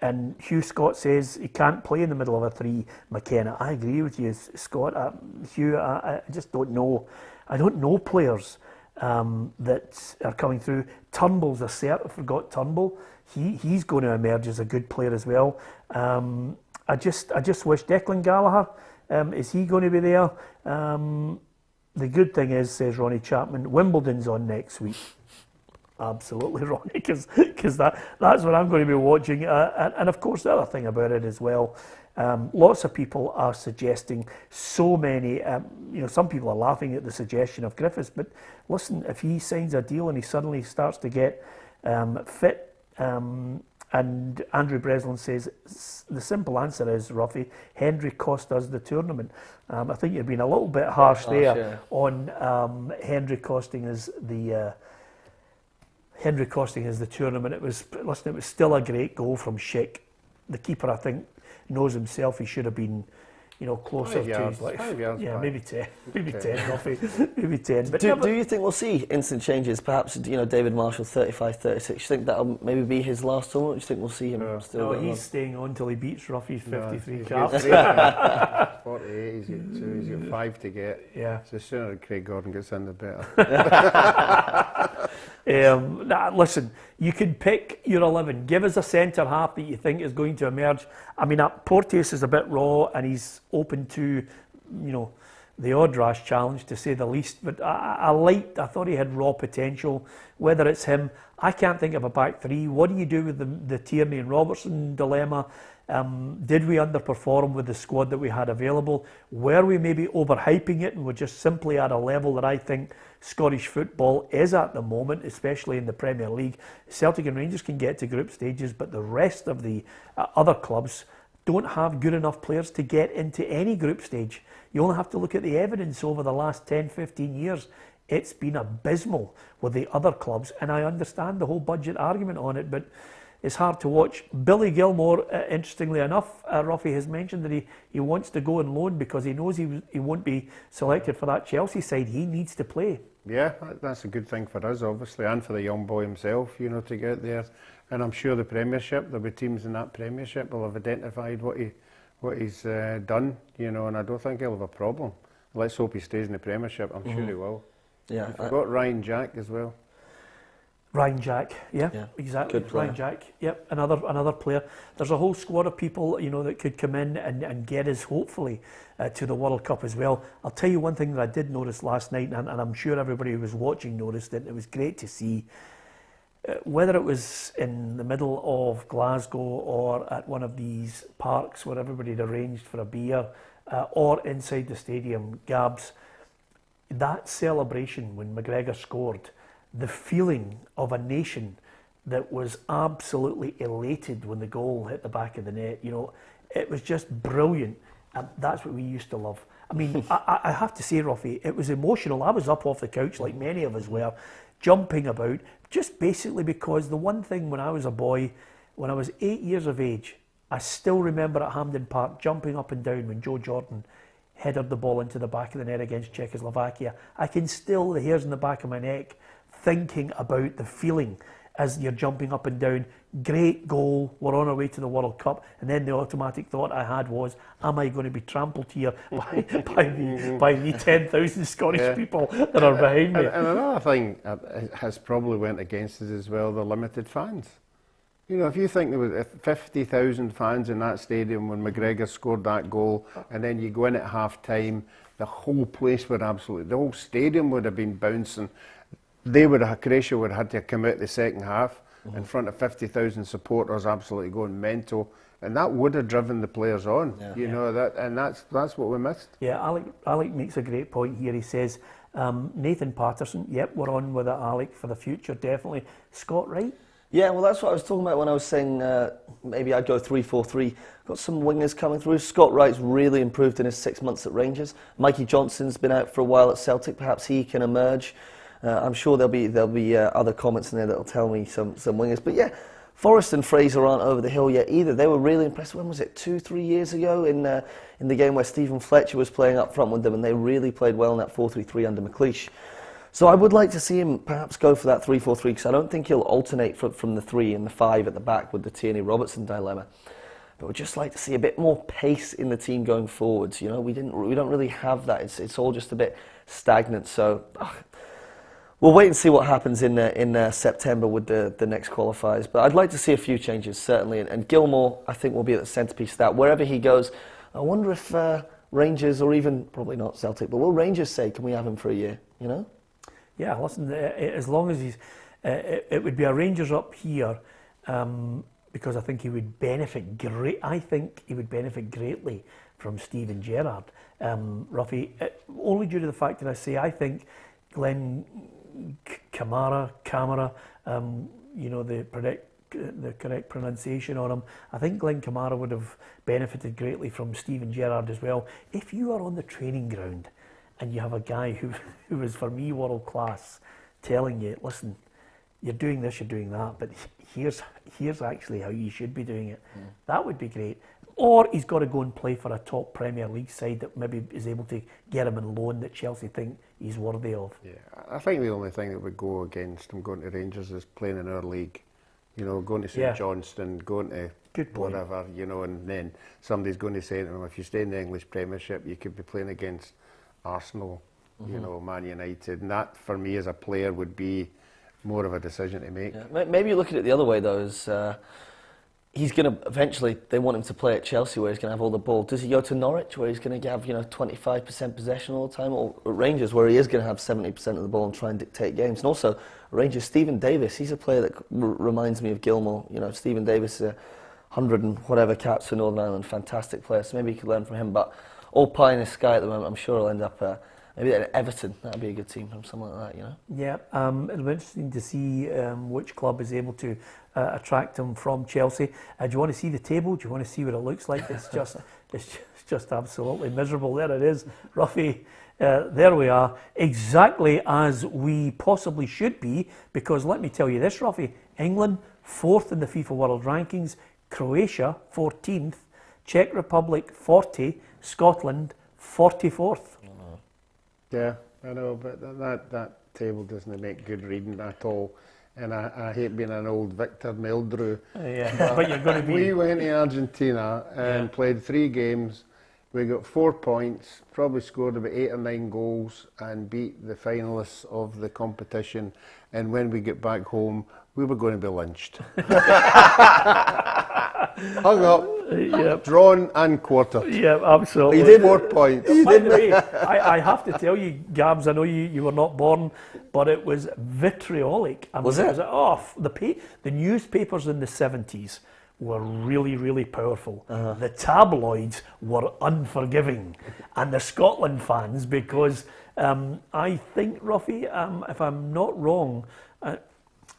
And Hugh Scott says he can't play in the middle of a three. McKenna, I agree with you, Scott. Hugh, I just don't know. I don't know players that are coming through. Turnbull's a cert. I forgot Turnbull. He's going to emerge as a good player as well. I just wish Declan Gallagher, is he going to be there? The good thing is, says Ronnie Chapman, Wimbledon's on next week. Absolutely, Ronnie, because that's what I'm going to be watching. And of course, the other thing about it as well, lots of people are suggesting so many, you know, some people are laughing at the suggestion of Griffiths, but listen, if he signs a deal and he suddenly starts to get fit, and Andrew Breslin says, the simple answer is, Roughie, Hendry cost us the tournament. I think you've been a little bit harsh there on Hendry costing us the tournament. It was still a great goal from Schick. The keeper, I think, knows himself. He should have been, you know, closer to his life. Yeah, maybe 10, Roughie, maybe 10. But do you think we'll see instant changes? Perhaps, you know, David Marshall, 35, 36. Do you think that'll maybe be his last tournament? Do you think we'll see him still? No, he's staying on till he beats Roughie's 53 caps. 48, he's got 2, he's got 5 to get. Yeah. So the sooner Craig Gordon gets in, the better. Listen, you could pick your 11. Give us a centre half that you think is going to emerge. I mean, Porteous is a bit raw and he's open to, you know, the odd rash challenge, to say the least. But I thought he had raw potential. Whether it's him, I can't think of a back three. What do you do with the Tierney and Robertson dilemma? Did we underperform with the squad that we had available? Were we maybe overhyping it and we're just simply at a level that I think Scottish football is at the moment, especially in the Premier League? Celtic and Rangers can get to group stages, but the rest of the other clubs don't have good enough players to get into any group stage. You only have to look at the evidence over the last 10, 15 years. It's been abysmal with the other clubs, and I understand the whole budget argument on it, but it's hard to watch. Billy Gilmore, interestingly enough, Roughie has mentioned that he wants to go on loan because he knows he won't be selected for that Chelsea side. He needs to play. Yeah, that's a good thing for us, obviously, and for the young boy himself, you know, to get there. And I'm sure the Premiership, there'll be teams in that Premiership will have identified what he's done, you know, and I don't think he'll have a problem. Let's hope he stays in the Premiership. I'm sure he will. Yeah, I've got Ryan Jack as well. Ryan Jack, yeah, exactly. Ryan Jack, yep, another player. There's a whole squad of people, you know, that could come in and get us, hopefully, to the World Cup as well. I'll tell you one thing that I did notice last night, and I'm sure everybody who was watching noticed it. It was great to see, whether it was in the middle of Glasgow or at one of these parks where everybody had arranged for a beer, or inside the stadium, Gabs, that celebration when McGregor scored, the feeling of a nation that was absolutely elated when the goal hit the back of the net, you know, it was just brilliant. And that's what we used to love. I mean, I have to say, Roughie, it was emotional. I was up off the couch, like many of us were, jumping about, just basically because the one thing when I was a boy, when I was 8 years of age, I still remember at Hampden Park jumping up and down when Joe Jordan headed the ball into the back of the net against Czechoslovakia. I can still, the hairs in the back of my neck, thinking about the feeling as you're jumping up and down. Great goal, we're on our way to the World Cup, and then the automatic thought I had was, am I going to be trampled here by the 10,000 Scottish people that are behind me? And another thing has probably went against us as well, the limited fans. You know, if you think there was 50,000 fans in that stadium when McGregor scored that goal, and then you go in at half-time, the whole place would absolutely, the whole stadium would have been bouncing. Croatia would have had to come out the second half in front of 50,000 supporters, absolutely going mental, and that would have driven the players on. You know that, and that's what we missed. Yeah, Alec makes a great point here. He says, Nathan Patterson, yep, we're on with it, Alec, for the future, definitely. Scott Wright. Yeah, well, that's what I was talking about when I was saying maybe I'd go 3-4-3. Got some wingers coming through. Scott Wright's really improved in his 6 months at Rangers. Mikey Johnson's been out for a while at Celtic. Perhaps he can emerge. I'm sure there'll be other comments in there that'll tell me some wingers. But yeah, Forrest and Fraser aren't over the hill yet either. They were really impressive. When was it? 2-3 years ago in the game where Stephen Fletcher was playing up front with them, and they really played well in that 4-3-3 under McLeish. So I would like to see him perhaps go for that 3-4-3, because I don't think he'll alternate from the 3 and the 5 at the back with the Tierney-Robertson dilemma. But we'd just like to see a bit more pace in the team going forwards. You know, we don't really have that. It's all just a bit stagnant. So we'll wait and see what happens in September with the next qualifiers. But I'd like to see a few changes, certainly. And Gilmore, I think, will be at the centrepiece of that. Wherever he goes, I wonder if Rangers, or even, probably not Celtic, but will Rangers say, can we have him for a year, you know? Yeah, listen, as long as he's... it would be a Rangers up here, because I think he would benefit greatly from Steven Gerrard. Roughie, only due to the fact that I think Glenn Kamara, you know, the correct pronunciation on him, I think Glenn Kamara would have benefited greatly from Steven Gerrard as well. If you are on the training ground and you have a guy who is, for me, world class, telling you, listen, you're doing this, you're doing that, but here's actually how you should be doing it. That would be great. Or he's got to go and play for a top Premier League side that maybe is able to get him on loan that Chelsea think he's worthy of. Yeah, I think the only thing that would go against him going to Rangers is playing in our league. You know, going to St Johnstone, going to whatever, you know, and then somebody's going to say to him, if you stay in the English Premiership, you could be playing against Arsenal, you know, Man United. And that, for me, as a player, would be more of a decision to make. Yeah. Maybe you look at it the other way, though, as he's going to eventually, they want him to play at Chelsea where he's going to have all the ball. Does he go to Norwich where he's going to have, 25% possession all the time, or Rangers where he is going to have 70% of the ball and try and dictate games? And also, Rangers, Stephen Davis, he's a player that reminds me of Gilmore. You know, Stephen Davis is 100 and whatever caps for Northern Ireland, fantastic player, so maybe you could learn from him. But all pie in the sky at the moment, I'm sure he'll end up maybe at Everton. That'd be a good team from something like that, you know. Yeah, it'll be interesting to see which club is able to attract him from Chelsea. Do you want to see the table? Do you want to see what it looks like? It's just absolutely miserable. There it is, Roughie. There we are, exactly as we possibly should be, because let me tell you this, Roughie, England 4th in the FIFA World Rankings, Croatia 14th, Czech Republic 40, Scotland 44th. Yeah, I know, but that table doesn't make good reading at all. And I hate being an old Victor Meldrew. Yeah, but you're going to be... We went to Argentina and played 3 games. We got 4 points, probably scored about 8 or 9 goals and beat the finalists of the competition. And when we get back home, we were going to be lynched. Hung up, drawn and quartered. Yeah, absolutely. You did 4 points. By the way, I have to tell you, Gabs, I know you were not born, but it was vitriolic. I mean, was it? The newspapers in the 70s were really, really powerful. The tabloids were unforgiving. And the Scotland fans, because I think, Roughie, if I'm not wrong,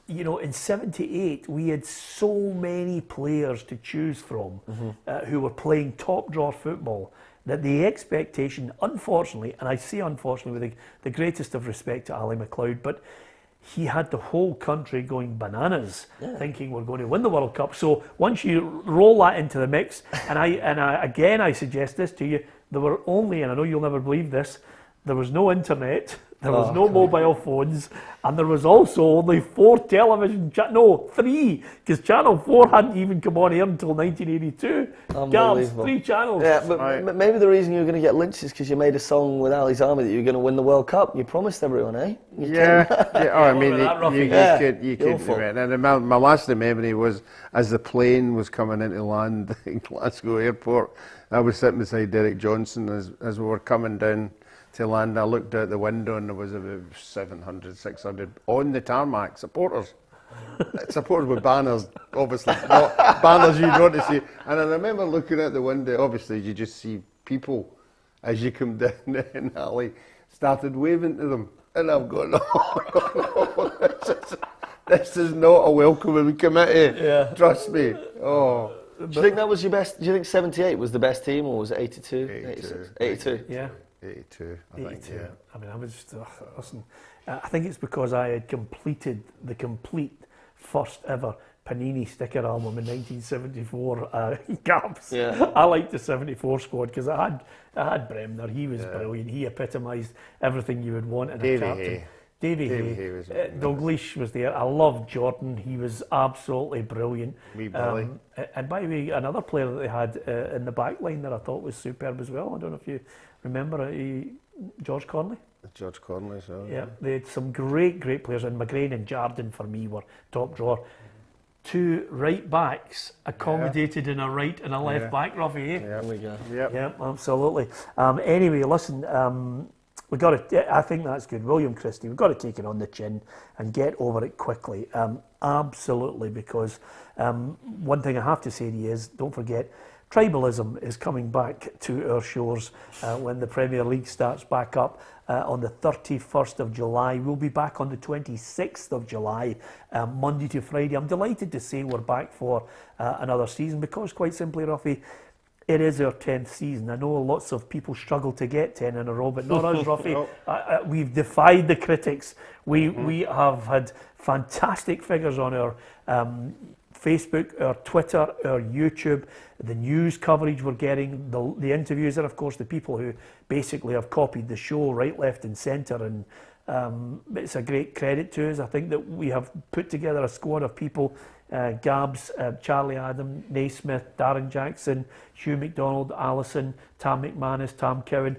in '78 we had so many players to choose from who were playing top drawer football that the expectation, unfortunately, and I say unfortunately with the greatest of respect to Ali MacLeod, but he had the whole country going bananas, thinking we're going to win the World Cup. So once you roll that into the mix, and I suggest this to you, there were only, and I know you'll never believe this, there was no internet, there was no mobile phones, and there was also only 4 television, 3, because Channel 4 hadn't even come on air until 1982. Gabs, 3 channels. Yeah, but maybe the reason you were going to get lynched is because you made a song with Ali's Army that you were going to win the World Cup. You promised everyone, eh? I mean, you could. And my last memory was as the plane was coming into land in Glasgow Airport, I was sitting beside Derek Johnson as we were coming down to land. I looked out the window and there was about 700, 600 on the tarmac supporters with banners, obviously not banners you'd want to see. And I remember looking out the window, obviously you just see people as you come down the alley, started waving to them, and I'm going, no, this is not a welcoming committee, trust me. Do you think that was your best? Do you think '78 was the best team, or was it 82? 82. Yeah. 82, I think, yeah. I mean, I was, listen, I think it's because I had completed the complete first ever Panini sticker album in 1974, Gabs. Yeah. I liked the 74 squad because I had Bremner. He was brilliant. He epitomised everything you would want in a captain. Davy Hay was Dalglish was there. I loved Jordan. He was absolutely brilliant. Wee Billy. And by the way, another player that they had in the back line that I thought was superb as well. I don't know if you remember George Conley. George Conley, so Yeah, they had some great players, and McGrain and Jardine for me were top drawer. Two right backs accommodated in a right and a left back, Roughie. Eh? There we go. Yeah, absolutely. Anyway, listen, we got to. I think that's good, William Christie. We've got to take it on the chin and get over it quickly. Absolutely, because one thing I have to say to you is, don't forget, tribalism is coming back to our shores when the Premier League starts back up on the 31st of July. We'll be back on the 26th of July, Monday to Friday. I'm delighted to say we're back for another season because, quite simply, Roughie, it is our 10th season. I know lots of people struggle to get 10 in a row, but not us, Roughie. No. We've defied the critics. We have had fantastic figures on our Facebook, our Twitter, our YouTube, the news coverage we're getting, the interviews, and of course the people who basically have copied the show right, left and centre, and it's a great credit to us. I think that we have put together a squad of people, Gabs, Charlie Adam, Naismith, Darren Jackson, Hugh McDonald, Allison, Tam McManus, Tam Cowan.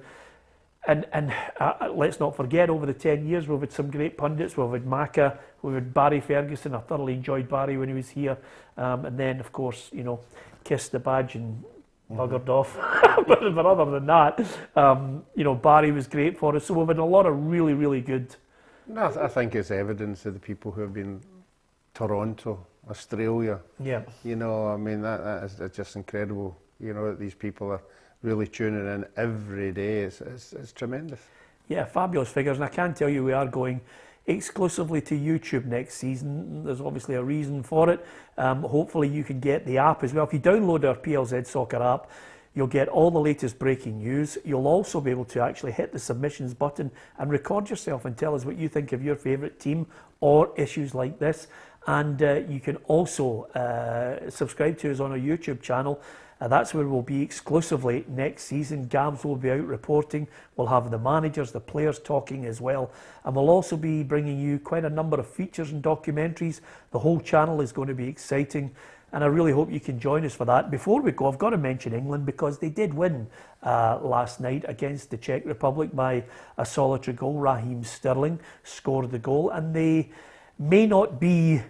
And let's not forget, over the 10 years, we've had some great pundits. We've had Macca, we've had Barry Ferguson. I thoroughly enjoyed Barry when he was here. And then, of course, kissed the badge and buggered off. but other than that, Barry was great for us. So we've had a lot of really good... No, I think it's evidence of the people who have been Toronto, Australia. Yeah. I mean, that is just incredible, that these people are really tuning in every day. It's tremendous. Yeah, fabulous figures. And I can tell you we are going exclusively to YouTube next season. There's obviously a reason for it. Hopefully you can get the app as well. If you download our PLZ Soccer app, you'll get all the latest breaking news. You'll also be able to actually hit the submissions button and record yourself and tell us what you think of your favourite team or issues like this. And you can also subscribe to us on our YouTube channel. That's where we'll be exclusively next season. Gabs will be out reporting. We'll have the managers, the players talking as well. And we'll also be bringing you quite a number of features and documentaries. The whole channel is going to be exciting. And I really hope you can join us for that. Before we go, I've got to mention England because they did win last night against the Czech Republic by a solitary goal. Raheem Sterling scored the goal. And they may not be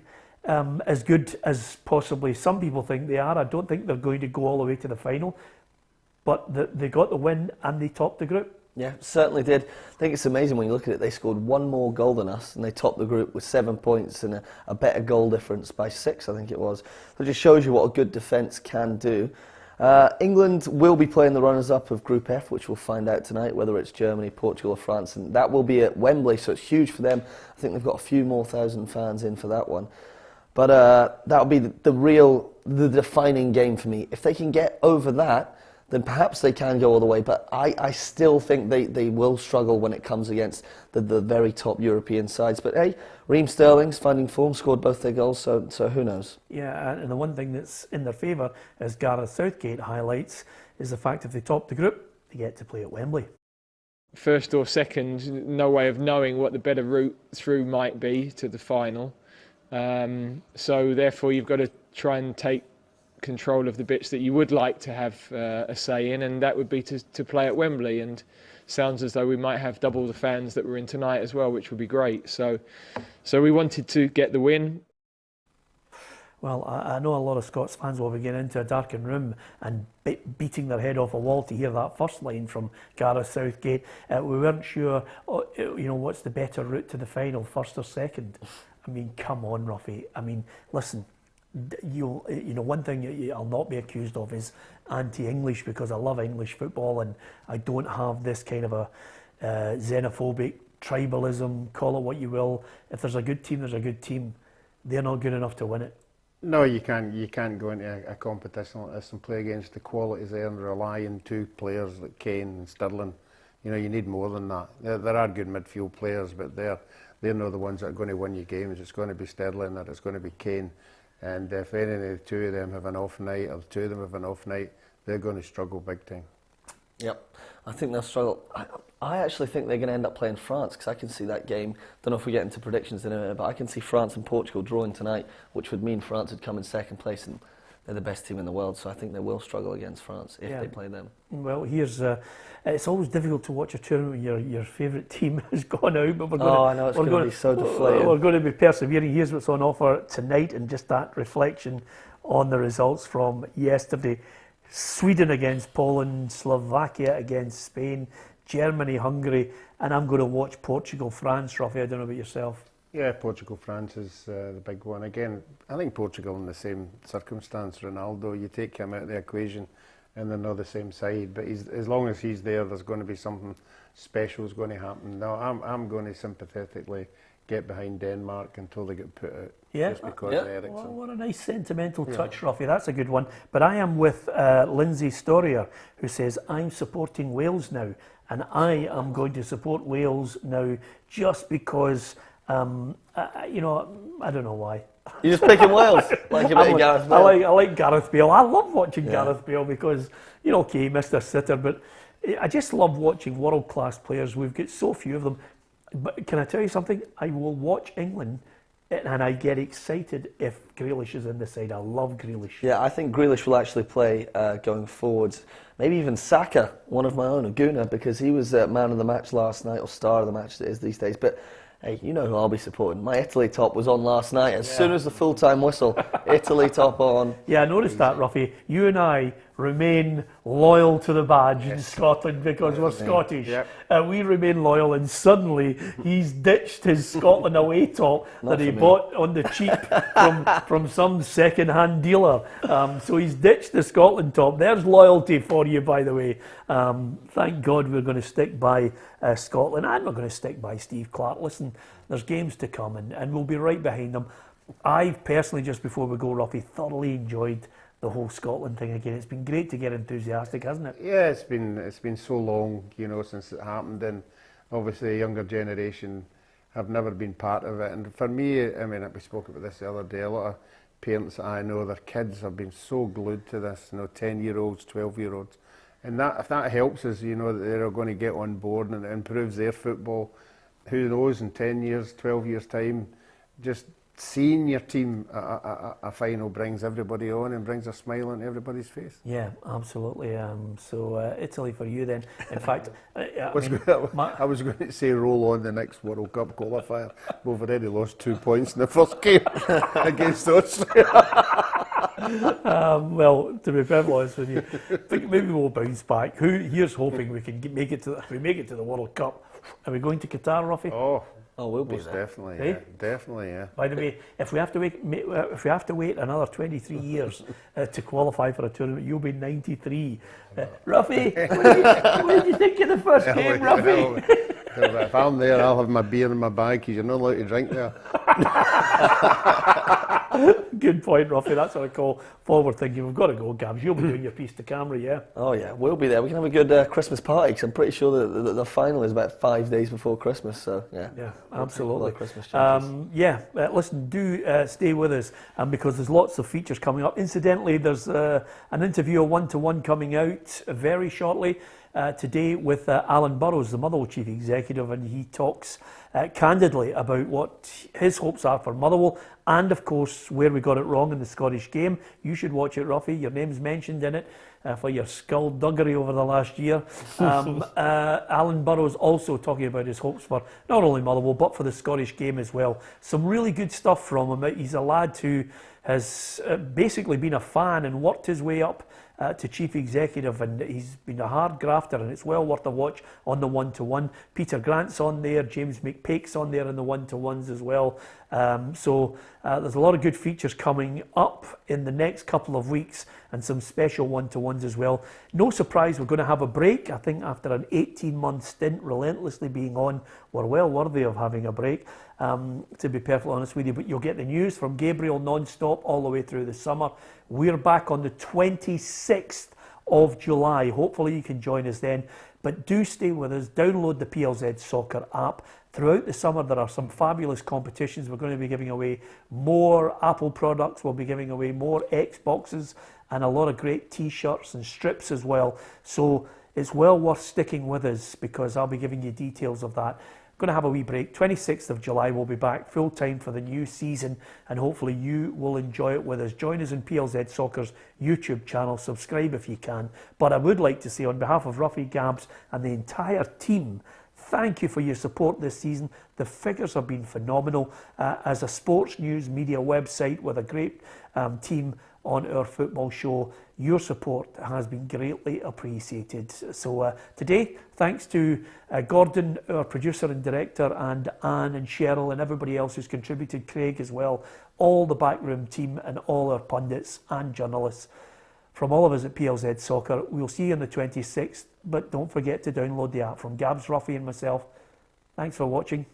as good as possibly some people think they are. I don't think they're going to go all the way to the final, but they got the win and they topped the group. Yeah, certainly did. I think it's amazing when you look at it. They scored one more goal than us and they topped the group with 7 points and a better goal difference by 6, I think it was. So it just shows you what a good defence can do. England will be playing the runners-up of Group F, which we'll find out tonight, whether it's Germany, Portugal or France, and that will be at Wembley, so it's huge for them. I think they've got a few more thousand fans in for that one. But that'll be the defining game for me. If they can get over that, then perhaps they can go all the way. But I still think they will struggle when it comes against the very top European sides. But hey, Raheem Sterling's finding form, scored both their goals, so who knows? Yeah, and the one thing that's in their favour, as Gareth Southgate highlights, is the fact if they top the group, they get to play at Wembley. First or second, no way of knowing what the better route through might be to the final. So therefore you've got to try and take control of the bits that you would like to have a say in, and that would be to play at Wembley. And sounds as though we might have double the fans that were in tonight as well, which would be great. So we wanted to get the win. Well, I know a lot of Scots fans will be getting into a darkened room and beating their head off a wall to hear that first line from Gareth Southgate. We weren't sure, what's the better route to the final, first or second. I mean, come on, Roughie. I mean, listen, one thing I'll not be accused of is anti-English, because I love English football and I don't have this kind of a xenophobic tribalism, call it what you will. If there's a good team, there's a good team. They're not good enough to win it. No, you can't go into a competition like this and play against the qualities there and rely on two players like Kane and Sterling. You need more than that. There are good midfield players, but they're not the ones that are going to win you games. It's going to be Sterling or it's going to be Kane. And if any of the two of them have an off night, or the two of them have an off night, they're going to struggle big time. Yep, I think they'll struggle. I actually think they're going to end up playing France, because I can see that game. Don't know if we get into predictions in a minute, but I can see France and Portugal drawing tonight, which would mean France would come in second place, and they're the best team in the world. So I think they will struggle against France if they play them. Well, it's always difficult to watch a tournament when your favourite team has gone out, but I know it's going to be so deflating. We're going to be persevering. Here's what's on offer tonight, and just that reflection on the results from yesterday. Sweden against Poland, Slovakia against Spain, Germany, Hungary, and I'm going to watch Portugal, France. Roughie, I don't know about yourself. Yeah, Portugal, France is the big one. Again, I think Portugal in the same circumstance. Ronaldo, you take him out of the equation and they're not the same side, but as long as he's there, there's going to be something special is going to happen. Now, I'm going to sympathetically get behind Denmark until they get put out. Yeah, just because of Ericsson. Well, what a nice sentimental touch, Roughie. That's a good one. But I am with Lindsay Storier, who says, I'm supporting Wales now, and I am going to support Wales now just because, I don't know why. You're just picking Wales, like a bit of Gareth Bale. I like Gareth Bale. I love watching Gareth Bale because, okay, Mr. Sitter, but I just love watching world-class players. We've got so few of them. But can I tell you something? I will watch England and I get excited if Grealish is in the side. I love Grealish. Yeah, I think Grealish will actually play going forwards. Maybe even Saka, one of my own, Aguna, because he was man of the match last night, or star of the match it is these days. But hey, you know who I'll be supporting. My Italy top was on last night. As soon as the full-time whistle, Italy top on. Yeah, I noticed that, Roughie. You and I remain loyal to the badge in Scotland because we're Scottish. Yep. We remain loyal, and suddenly he's ditched his Scotland away top that he bought on the cheap from some second-hand dealer. So he's ditched the Scotland top. There's loyalty for you, by the way. Thank God we're going to stick by Scotland. I'm not going to stick by Steve Clarke. Listen, there's games to come, and we'll be right behind them. I've personally, just before we go, Roughie, thoroughly enjoyed the whole Scotland thing again. It's been great to get enthusiastic, hasn't it? Yeah, it's been so long, since it happened, and obviously the younger generation have never been part of it. And for me, I mean, we spoke about this the other day, a lot of parents that I know, their kids have been so glued to this, 10-year-olds, 12-year-olds. And if that helps us, that they're going to get on board and it improves their football, who knows, in 10 years, 12 years' time, just seeing your team a final brings everybody on and brings a smile on everybody's face. Yeah, absolutely. So Italy for you then. In fact, I was going to say roll on the next World Cup qualifier. We've already lost 2 points in the first game against Austria. Well, to be perfectly honest with you, I think maybe we'll bounce back. Here's hoping we can make it to the World Cup. Are we going to Qatar, Roughie? Oh, we'll be there. Definitely, hey? Yeah, definitely, yeah. By the way, if we have to wait another 23 years to qualify for a tournament, you'll be 93. Roughie, what did you think of the first game, Roughie? If I'm there, I'll have my beer in my bag because you're not allowed to drink there. Good point, Roughie. That's what I call forward thinking. We've got to go, Gabs. You'll be doing your piece to camera, yeah? Oh, yeah, we'll be there. We can have a good Christmas party because I'm pretty sure that the final is about 5 days before Christmas. So, yeah. Yeah, absolutely. Christmas listen, do stay with us because there's lots of features coming up. Incidentally, there's an interview, a one-to-one coming out very shortly. Today with Alan Burrows, the Motherwell Chief Executive, and he talks candidly about what his hopes are for Motherwell and, of course, where we got it wrong in the Scottish game. You should watch it, Roughie. Your name's mentioned in it for your skullduggery over the last year. Alan Burrows also talking about his hopes for not only Motherwell but for the Scottish game as well. Some really good stuff from him. He's a lad who has basically been a fan and worked his way up to Chief Executive, and he's been a hard grafter, and it's well worth a watch on the one-to-one. Peter Grant's on there, James McPake's on there in the one-to-ones as well. So there's a lot of good features coming up in the next couple of weeks and some special one-to-ones as well. No surprise we're going to have a break. I think after an 18-month stint relentlessly being on, we're well worthy of having a break, to be perfectly honest with you. But you'll get the news from Gabriel non-stop all the way through the summer. We're back on the 26th of July. Hopefully you can join us then. But do stay with us. Download the PLZ Soccer app Throughout the summer, there are some fabulous competitions. We're going to be giving away more Apple products. We'll be giving away more Xboxes and a lot of great T-shirts and strips as well. So it's well worth sticking with us, because I'll be giving you details of that. Going to have a wee break. 26th of July, we'll be back full time for the new season, and hopefully you will enjoy it with us. Join us in PLZ Soccer's YouTube channel. Subscribe if you can. But I would like to say, on behalf of Roughie, Gabs and the entire team, thank you for your support this season. The figures have been phenomenal. As a sports news media website with a great team on our football show, your support has been greatly appreciated. So today, thanks to Gordon, our producer and director, and Anne and Cheryl and everybody else who's contributed, Craig as well, all the backroom team and all our pundits and journalists. From all of us at PLZ Soccer, we'll see you on the 26th, but don't forget to download the app. From Gabs, Roughie and myself, thanks for watching.